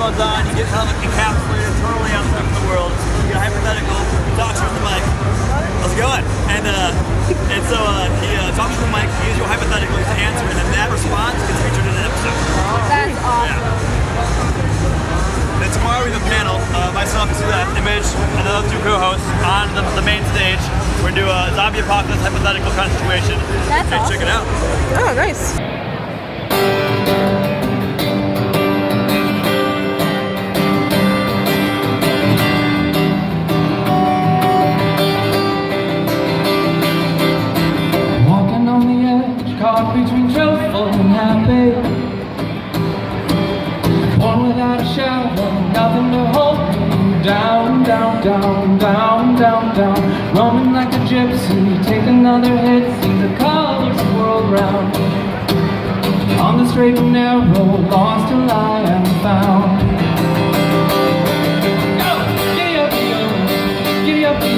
headphones on, you get kind of encapsulated totally outside from the world. You get a hypothetical, he talks through the mic. How's it going? And so he talks through the mic, he gives you a hypothetical to answer, and then that response gets featured in an episode. That's awesome. Yeah. And tomorrow we have a panel, myself, Image, and the other two co-hosts on the main stage. We're gonna do a zombie apocalypse hypothetical kind of situation. That's awesome. Check it out. Oh, nice. Walking on the edge, caught between truthful and happy. Born without a shadow, nothing to hold me down, down, down, down, down, down. Roaming like a gypsy, take another hit, see the colors of the world round. On the straight and narrow, lost till I am found. Go! Giddy up, yo! Giddy up, yo!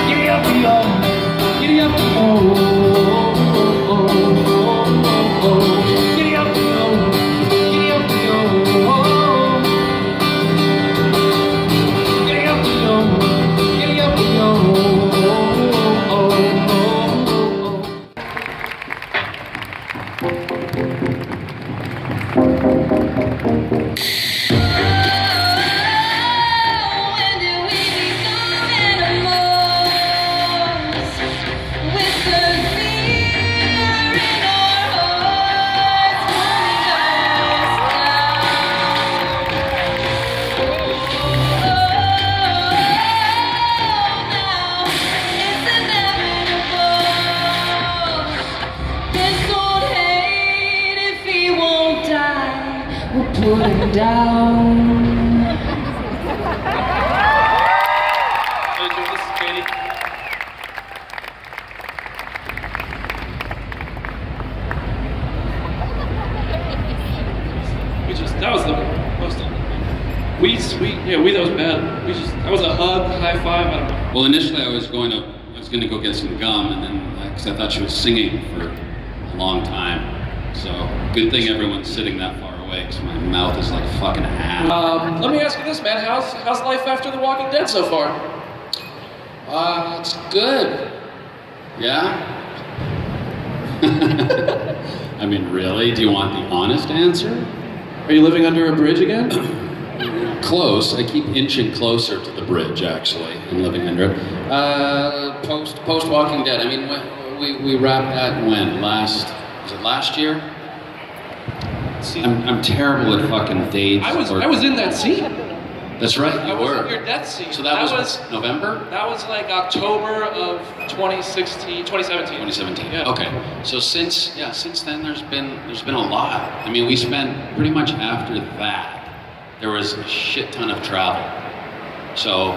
Giddy up, yo! Giddy up, yo! Giddy up, yo! Giddy up, yo! Giddy up, yo! Giddy up, yo! Put it down. This is Katie. That was the most. That was bad. That was a hug, high five. I don't know. Well, initially I was going to go get some gum, and then because I thought she was singing for a long time. So good thing everyone's sitting that far away, because my mouth is like fucking half. Let me ask you this, man. How's life after The Walking Dead so far? It's good. Yeah? I mean, really? Do you want the honest answer? Are you living under a bridge again? Close. I keep inching closer to the bridge, actually, and living under it. Post Walking Dead. I mean, we wrapped that when? Was it last year? I'm terrible at fucking dates. I was in that scene. That's right, you were. I was in your death scene. So that was November? That was like October of 2017. 2017. Yeah. Okay. So since then there's been a lot. I mean, we spent pretty much after that, there was a shit ton of travel. So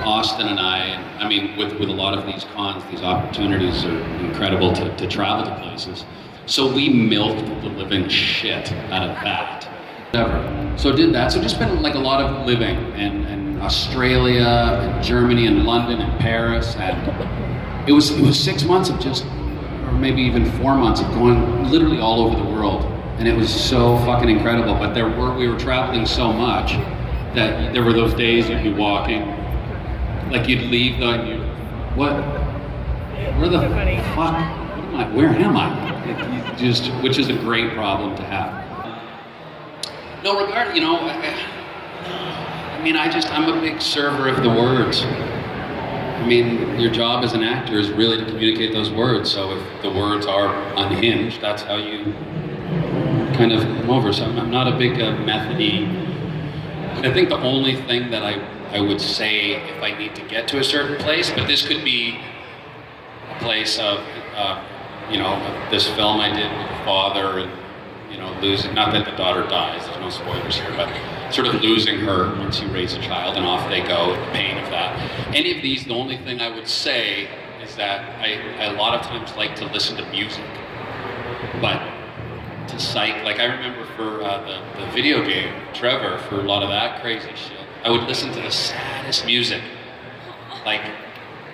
Austin and I mean, with a lot of these cons, these opportunities are incredible to travel to places. So we milked the living shit out of that. Whatever. So did that. So just been like a lot of living in Australia, and Germany, and London, and Paris, and it was 6 months of just, or maybe even 4 months of going literally all over the world, and it was so fucking incredible. But we were traveling so much that there were those days you'd be walking, like you'd leave and where the fuck? Where am I? Which is a great problem to have. No regard, I'm a big server of the words. I mean, your job as an actor is really to communicate those words. So if the words are unhinged, that's how you kind of come over. So I'm not a big methody. I think the only thing that I would say if I need to get to a certain place, but this could be a place of, this film I did with the father, and losing, not that the daughter dies, there's no spoilers here, but sort of losing her once you raise a child and off they go, the pain of that. Any of these, the only thing I would say is that I a lot of times like to listen to music, but to psych, like I remember for the video game, Trevor, for a lot of that crazy shit, I would listen to the saddest music. Like,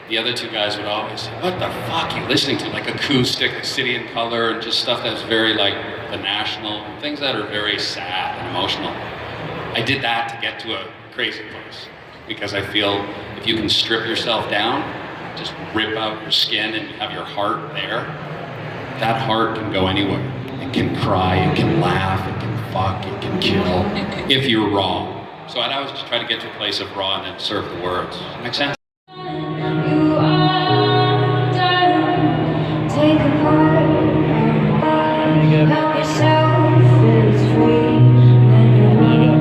the other two guys would always say, what the fuck are you listening to? Like acoustic, City in Color, and just stuff that was very like the national, things that are very sad and emotional. I did that to get to a crazy place, because I feel if you can strip yourself down, just rip out your skin and have your heart there, that heart can go anywhere. It can cry, it can laugh, it can fuck, it can kill, if you're raw. So I'd always just try to get to a place of raw and then serve the words. Make sense? You are done. Take apart help yourself is free.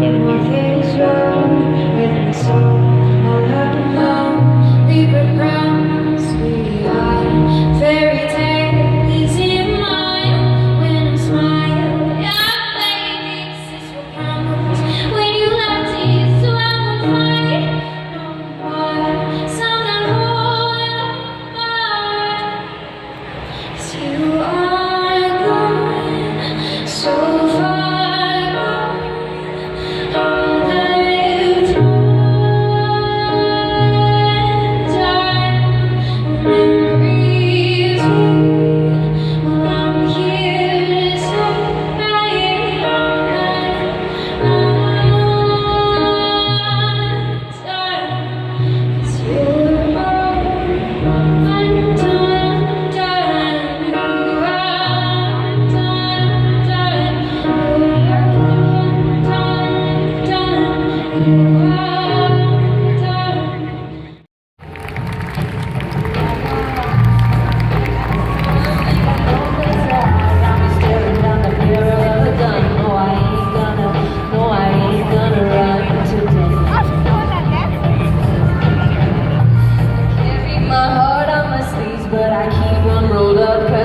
Then what is wrong with my soul? All alone, deeper grounds we are. Fairy tale is in mine when I smile. Yeah, baby, this will promise when you left it, so I won't fight no more. Sound and hold on, 'cause you are gone so far gone. All that you've done, memories fade. Well, I'm here to say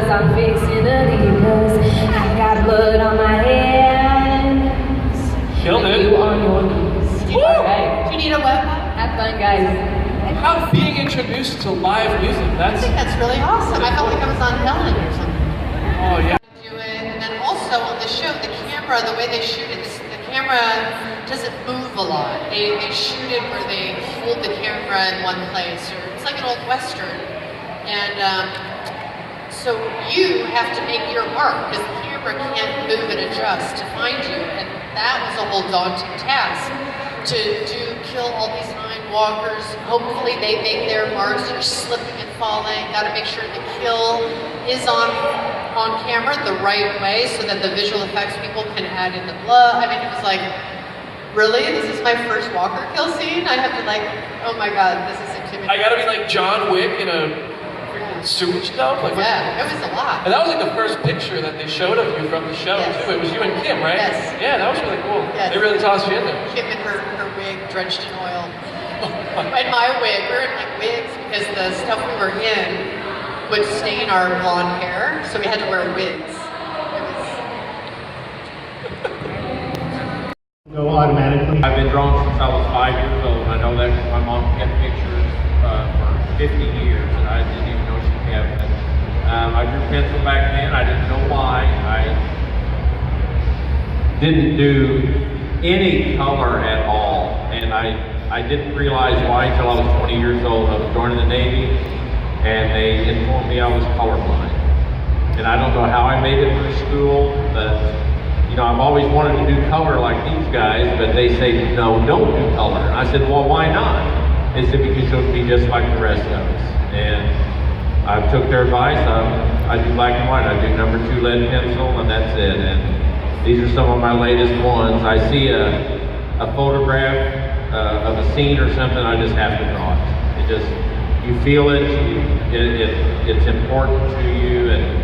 I'm fixing to leave 'cause I got blood on my hands. Killed and it. You on your knees. Alright. Do you need a what? Have fun, guys. How being introduced to live music, I that's, think that's really awesome. I felt like I was on Helen or something. oh yeah. Do it, and then also on the show, the camera, the way they shoot it, the camera doesn't move a lot. They shoot it where they hold the camera in one place, or it's like an old western. And so you have to make your mark because the camera can't move and adjust to find you, and that was a whole daunting task to kill all these 9 walkers. Hopefully they make their marks. You're slipping and falling. Got to make sure the kill is on camera the right way so that the visual effects people can add in the blood. I mean, it was like, really? This is my first walker kill scene? I have to like, oh my god, this is intimidating. I gotta be like John Wick in a freaking sewage dump? Like, Yeah, it was a lot. and that was like the first picture that they showed of you from the show Yes. too. It was you and Kim, right? Yes. Yeah, that was really cool. Yes. They really tossed you in there. Kim in her wig drenched in oil. And my wig, we were in like wigs because the stuff we were in would stain our blonde hair, so we had to wear wigs. Go automatically. I've been drawn since I was 5 years old. I know that 'cause my mom kept pictures for 50 years, and I didn't even know she kept them. I drew pencil back then. I didn't know why. I didn't do any color at all, and I didn't realize why until I was 20 years old. I was joining the Navy, and they informed me I was colorblind. And I don't know how I made it through school, but you know, I've always wanted to do color like these guys, but they say, no, don't do color. And I said, well, why not? They said, because you'll be just like the rest of us. And I took their advice. I do black and white. I do number 2 lead pencil, and that's it. And these are some of my latest ones. I see a photograph of a scene or something, I just have to draw it. It just, you feel it, it's important to you, and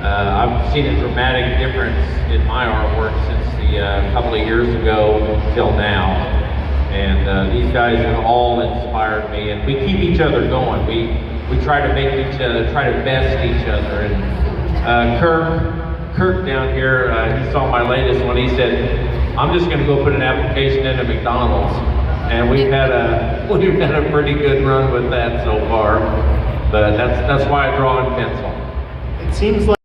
I've seen a dramatic difference in my artwork since the couple of years ago till now. And these guys have all inspired me, and we keep each other going. We try to make each other, try to best each other. And Kirk down here, he saw my latest one. He said, I'm just gonna go put an application into McDonald's. And we've had a pretty good run with that so far. But that's why I draw in pencil. It seems like